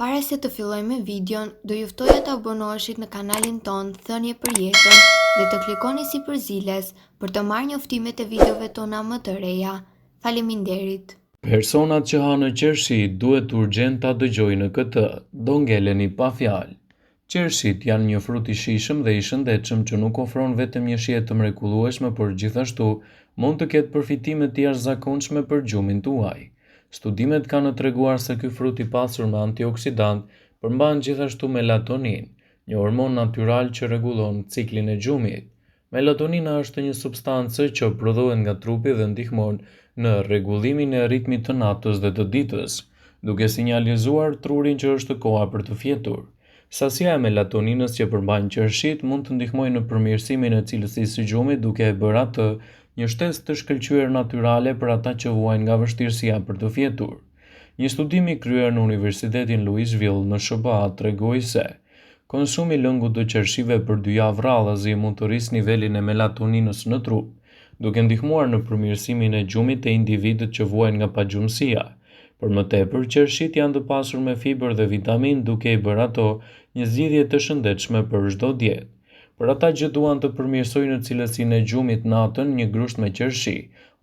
Para se të fillojmë me videon, do ju ftoja të abonoheshit në kanalin ton Thënie për Jetën dhe të klikoni si përziles për të marrë njoftimet e videove tona më të reja. Faleminderit. Personat që hanë qershi duhet urgjent ta dëgjojnë këtë, do ngeleni pa fjalë. Qershit janë një frut i shijshëm dhe i shëndetshëm që nuk ofron vetëm një shije të mrekullueshme, por gjithashtu mund të ketë përfitime të jashtëzakonshme për gjumin tuaj. Studimet kanë treguar se ky frut i pasur me antioksidant përmban gjithashtu melatonin, një hormon natyral që rregullon ciklin e gjumit. Melatonina është një substancë që prodhohet nga trupi dhe ndihmon në rregullimin e ritmit të natës dhe të ditës, duke sinjalizuar trurin që është koha për të fjetur. Sasia e melatoninës që përmbajnë qershit mund të ndihmojë në përmirësimin e cilësisë së gjumit, duke e bërë atë një shtesë të shkëlqyer natyrale për ata që vuajnë nga vështirësia për të fjetur. Një studim i kryer në Universitetin Louisville në SBA tregoi se konsumi i lëngut të qershive për 2 javë radhëzi mund të rrisë nivelin e melatoninës në trup, duke ndihmuar në përmirësimin e gjumit të individët që vuajnë nga pagjumësia. Për më tepër, qershit janë të pasur me fiber dhe vitamin, duke i bërë ato një zgjidhje të shëndetshme për çdo dietë. Për ata që duan të përmirësojnë cilësinë e gjumit natën, një grusht me qershi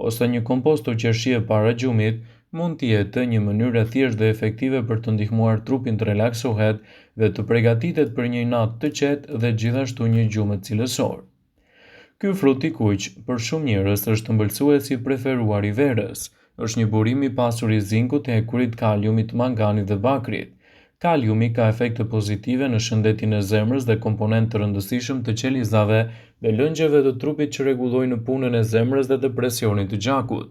ose një kompost të qershie para gjumit mund të jetë një mënyrë e thjeshtë dhe efektive për të ndihmuar trupin të relaksohet dhe të përgatitet për një natë të qetë dhe gjithashtu një gjumë cilësor. Ky frut i kuq për shumë njerëz është ëmbëlsuesi i preferuar i verës. Është një burim i pasur i zinkut, hekurit, kaliumit, manganit dhe bakrit. Kaliumi ka efekte pozitive në shëndetin e zemrës dhe komponent të rëndësishëm të qelizave dhe lëngjeve të trupit që rregullojnë punën e zemrës dhe të presionit të gjakut.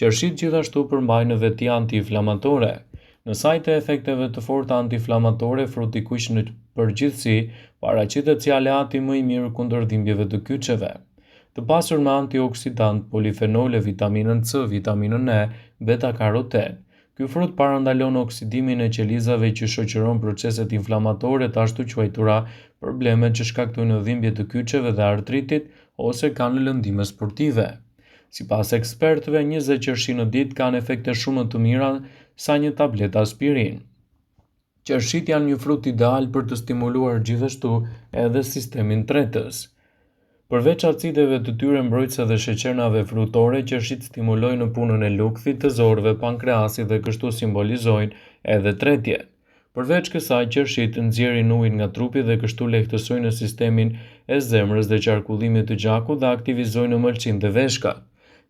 Qershit gjithashtu përmbajnë veti antiinflamatore. Në sajt e efekteve të forta antiinflamatore, fruti i kuq në përgjithësi paraqitet si aleati më i mirë kundër dhimbjeve të kyçeve. Të pasur me antioksidant, polifenole, vitaminën C, vitaminën E, beta-karoten. Ky frut parandalon oksidimin e qelizave që shoqëron proceset inflamatore të ashtu quajtura problemet që shkaktojnë dhimbje të kyçeve dhe artritit ose kanë lëndime sportive. Sipas ekspertëve, 20 qershi në ditë kanë efekte shumë të mira sa një tabletë aspirin. Qershit janë një frut ideal për të stimuluar gjithashtu edhe sistemin tretës. Përveç acideve të tyre mbrojtëse dhe sheqernave frutore, qershit stimulojnë punën e lukthit, të zorëve, pankreasit dhe kështu simbolizojnë edhe tretjen. Përveç kësaj, qershit nxjerrin ujin nga trupi dhe kështu lehtësojnë sistemin e zemrës dhe qarkullimit të gjakut dhe aktivizojnë ëmbëlsinë dhe veshkat.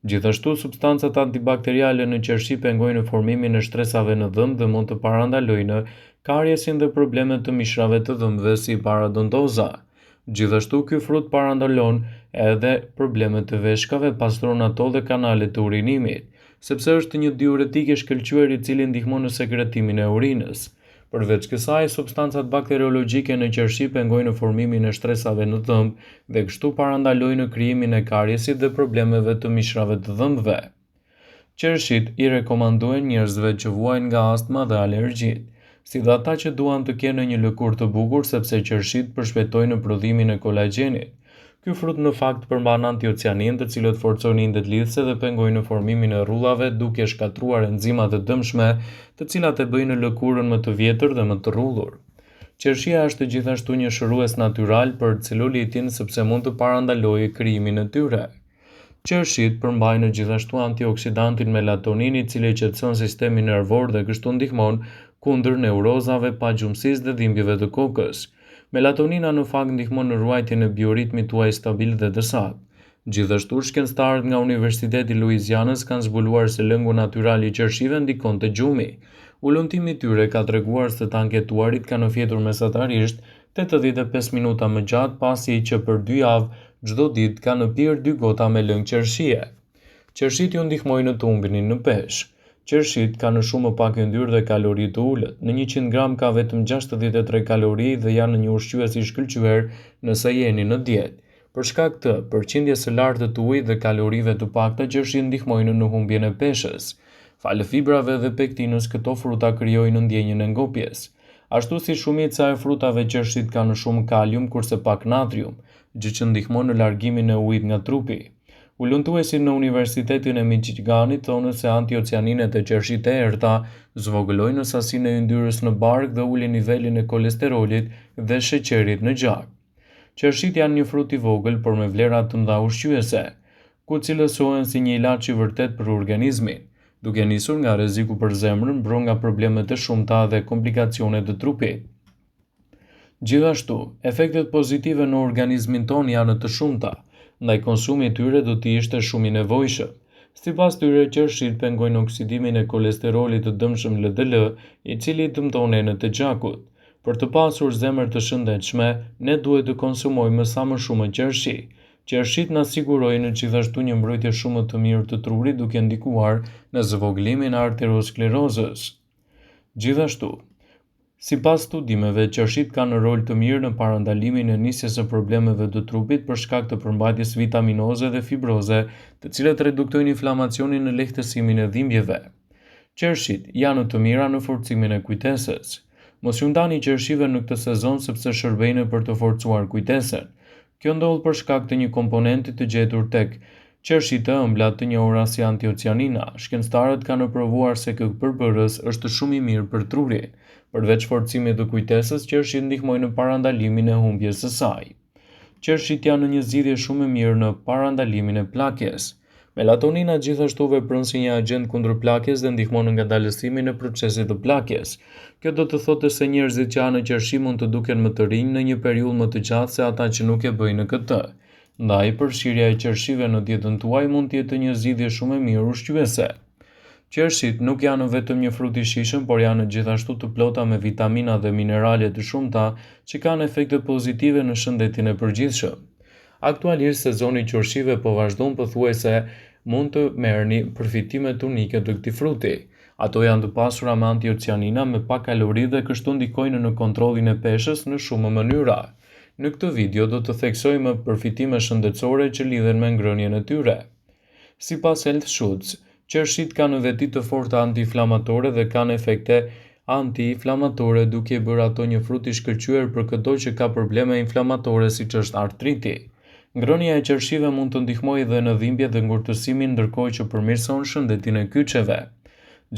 Gjithashtu, substancat antibakteriale në qershi pengojnë formimin e shtresave në dhëmbë dhe mund të parandalojnë kariesin dhe problemet të mishrave të dhëmbëve si parodontoza. Gjithashtu, ky frut parandalon edhe problemet të veshkave, pastron ato dhe kanalet të urinimit, sepse është një diuretik i shkëlqyer i cili ndihmon në sekretimin e urinës. Përveç kësaj, substancat bakteriologjike në qershi pengojnë formimin e shtresave në dhëmbë dhe kështu parandalojnë krijimin e kariesit dhe problemeve të mishrave të dhëmbëve. Qershit i rekomandohen njerëzve që vuajnë nga astma dhe alergjit, si dhe ata që duan të kenë një lëkurë të bukur, sepse qershit përshpejtojnë prodhimin e kolagjenit. Ky frut në fakt përmban antocianin, të cilët forcojnë indet lidhëse dhe pengojnë formimin e rrullave duke shkatruar enzimat e dëmshme, të cilat e bëjnë lëkurën më të vjetër dhe më të rrullur. Qershia është gjithashtu një shërues natyral për celulitin, sepse mund të parandalojë krijimin e tyre. Qershit përmbajnë gjithashtu antioksidantin melatonin, i cili qetëson sistemin nervor dhe kështu ndihmon kundër neurozave, pagjumësisë dhe dhimbjeve të kokës. Melatonina në fakt ndihmon në ruajtjen e bioritmit tuaj stabil dhe të saktë. Gjithashtu, shkencëtarët nga Universiteti i Louisianës kanë zbuluar se lëngu natyral i qershive ndikon te gjumi. Ulëntimi i tyre ka treguar se të anketuarit kanë fjetur mesatarisht 85 minuta më gjatë, pasi që për 2 javë çdo ditë kanë pirë 2 gota me lëng qershie. Qershit ju ndihmojnë të humbini në peshë. Qershit kanë shumë më pak yndyrë dhe kalori të ulët. Në 100 gram ka vetëm 63 kalori dhe janë një ushqyes i shkëlqyer nëse jeni në dietë. Për shkak të përqindjes së lartë të ujit dhe kalorive të pakta, qershit ndihmojnë në humbjen e peshës. Falë fibrave dhe pektinës, këto fruta krijojnë ndjenjën e ngopjes. Ashtu si shumica e frutave, qershit kanë shumë kalium kurse pak natrium, gjë që ndihmon në largimin e ujit nga trupi. Ulëntuesi në Universitetin e Michiganit thonë se antioциaninet e qershit e errta zvogëlojnë sasinë e yndyrës në bark dhe ulin nivelin e kolesterolit dhe sheqerit në gjak. Qershit janë një frut i vogël por me vlera të mëdha ushqyese, ku cilësohen si një ilaç i vërtet për organizmin, duke nisur nga rreziku për zemrën, mbron nga problemet e shumta dhe komplikacionet të trupit. Gjithashtu, efektet pozitive në organizmin ton janë të shumta, ndaj konsumi i tyre do të ishte shumë i nevojshëm. Sipas tyre, qershit pengojnë oksidimin e kolesterolit të dëmshëm LDL, i cili dëmton enët e gjakut. Për të pasur zemër të shëndetshme, ne duhet të konsumojmë sa më shumë qershi. Qershit na sigurojnë gjithashtu një mbrojtje shumë të mirë të trurit, duke ndikuar në zvogëlimin e arteriosklerozës. Gjithashtu, sipas studimeve, qershit kanë rol të mirë në parandalimin e nisjes së problemeve të trupit për shkak të përmbajtjes vitaminoze dhe fibroze, të cilat reduktojnë inflamacionin në lehtësimin e dhimbjeve. Qershit janë të mira në forcimin e kujtesës. Mos ju ndani qershive në këtë sezon sepse shërbejnë për të forcuar kujtesën. Kjo ndodh për shkak të një komponenti të gjetur tek qershit të ëmbla të njohura si antioциanina. Shkencëtarët kanë provuar se ky përbërës është shumë i mirë për trurin. Përveç forcimit të kujtesës, qershit ndihmojnë në parandalimin e humbjes së saj. Qershit janë një zgjidhje shumë e mirë në parandalimin e plakjes. Melatonina gjithashtu vepron si një agent kundër plakjes dhe ndihmon në ngadalësimin e procesit të plakjes. Kjo do të thotë se njerëzit që hanë qershi mund të duken më të rinj në një periudhë më të gjatë se ata që nuk e bëjnë këtë. Ndaj, përfshirja e qershive në dietën tuaj mund të jetë një zgjidhje shumë e mirë ushqyese. Qershit nuk janë vetëm një frut i shijshëm, por janë gjithashtu të plota me vitamina dhe minerale të shumta që kanë efekte pozitive në shëndetin e përgjithshëm. Aktualisht sezoni i qershive po vazhdon, pothuajse mund të merrni përfitimet unike të këtij fruti. Ato janë të pasura me antioциanina, me pak kalori dhe kështu ndikojnë në kontrollin e peshës në shumë mënyra. Në këtë video do të theksojmë përfitime shëndetësore që lidhen me ngrënien e tyre. Sipas Health Shoots, qershit kanë veti të forta antiinflamatore dhe kanë efekte antiinflamatore, duke i bërë ato një frut i shkëlqyer për çdo që ka probleme inflamatore siç është artriti. Ngrënia e qershive mund të ndihmojë edhe në dhimbje dhe ngurtësimin, ndërkohë që përmirëson shëndetin e kyçeve.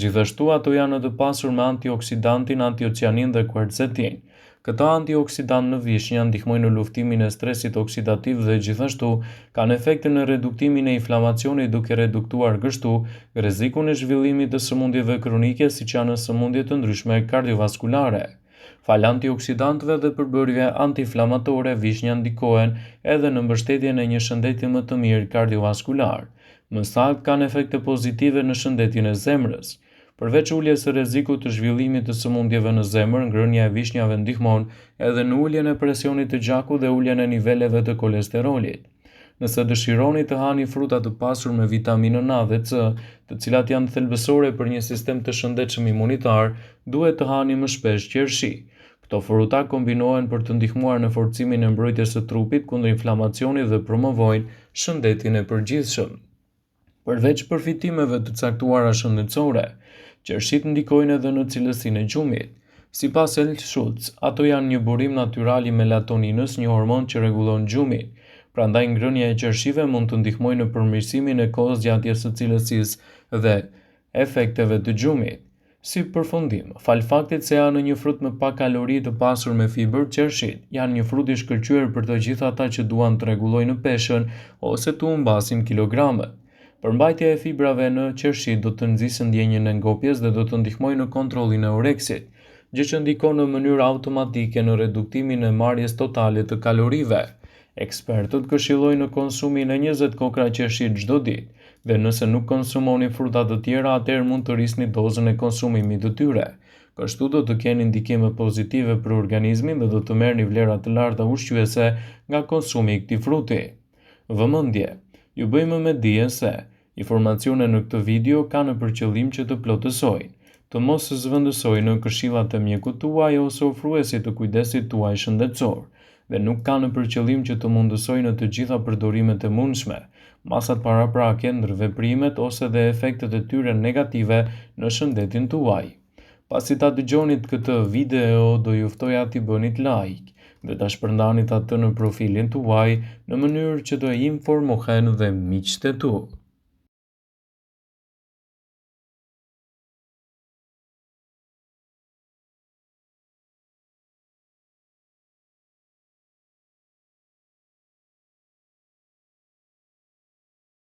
Gjithashtu ato janë të pasur me antioksidantin, antioциanin dhe quercetin. Këta antioksidant në vishnja ndihmojnë në luftimin e stresit oksidativ dhe gjithashtu kanë efekte në reduktimin e inflamacionit, duke reduktuar kështu rrezikun e zhvillimit të sëmundjeve kronike siç janë sëmundjet të ndryshme kardiovaskulare. Fal antioksidantëve dhe përbërjeve antiinflamatore, vishnja ndikohen edhe në mbështetjen e një shëndeti më të mirë kardiovaskular. Më saktë, kanë efekte pozitive në shëndetin e zemrës. Përveç uljes së rrezikut të zhvillimit të sëmundjeve në zemër, ngrënia e vishnjave ndihmon edhe në uljen e presionit të gjakut dhe uljen e niveleve të kolesterolit. Nëse dëshironi të hani fruta të pasur me vitaminën A dhe C, të cilat janë thelbësore për një sistem të shëndetshëm imunitar, duhet të hani më shpesh qershi. Këto fruta kombinohen për të ndihmuar në forcimin e mbrojtjes së trupit kundër inflamacionit dhe promovojnë shëndetin e përgjithshëm. Përveç përfitimeve të caktuara shëndetësore, qershit ndikojnë edhe në cilësinë e gjumit. Sipas Health Shoots, ato janë një burim natyral i melatoninës, një hormon që rregullon gjumin. Prandaj ngrënia e qershive mund të ndihmojë në përmirësimin e kohëzgjatjes së cilësisë dhe efekteve të gjumit. Si përfundim, fal faktit se janë një frut me pak kalori të pasur me fibër, qershit janë një frut i shkëlqyer për të gjithë ata që duan të rregullojnë peshën ose të humbasin kilogramet. Përmbajtja e fibrave në qershi do të nxjisë ndjenjën e ngopjes dhe do të ndihmojë në kontrollin e oreksit, gjë që ndikon në mënyrë automatike në reduktimin e marrjes totale të kalorive. Ekspertët këshillojnë në konsumin e 20 kokra qershi çdo ditë, dhe nëse nuk konsumoni fruta të tjera, atëherë mund të rrisni dozën e konsumimit të tyre. Kështu do të keni ndikime pozitive për organizmin dhe do të merrni vlera të larta ushqyese nga konsumi i këtij fruti. Vëmendje, ju bëjmë me dije se informacionet në këtë video kanë për qëllim që të plotësojnë, të mos zëvendësojnë këshillat e mjekut tuaj ose ofruesit të kujdesit tuaj shëndetësor, dhe nuk kanë për qëllim që të mundësojnë të gjitha përdorimet e mundshme, masat paraprake, ndërveprimet ose dhe efektet e tyre negative në shëndetin tuaj. Pasi ta dëgjonit këtë video, do ju ftoja t'i bënit like dhe ta shpërndanit atë në profilin tuaj në mënyrë që të informohen dhe miqtë e tu.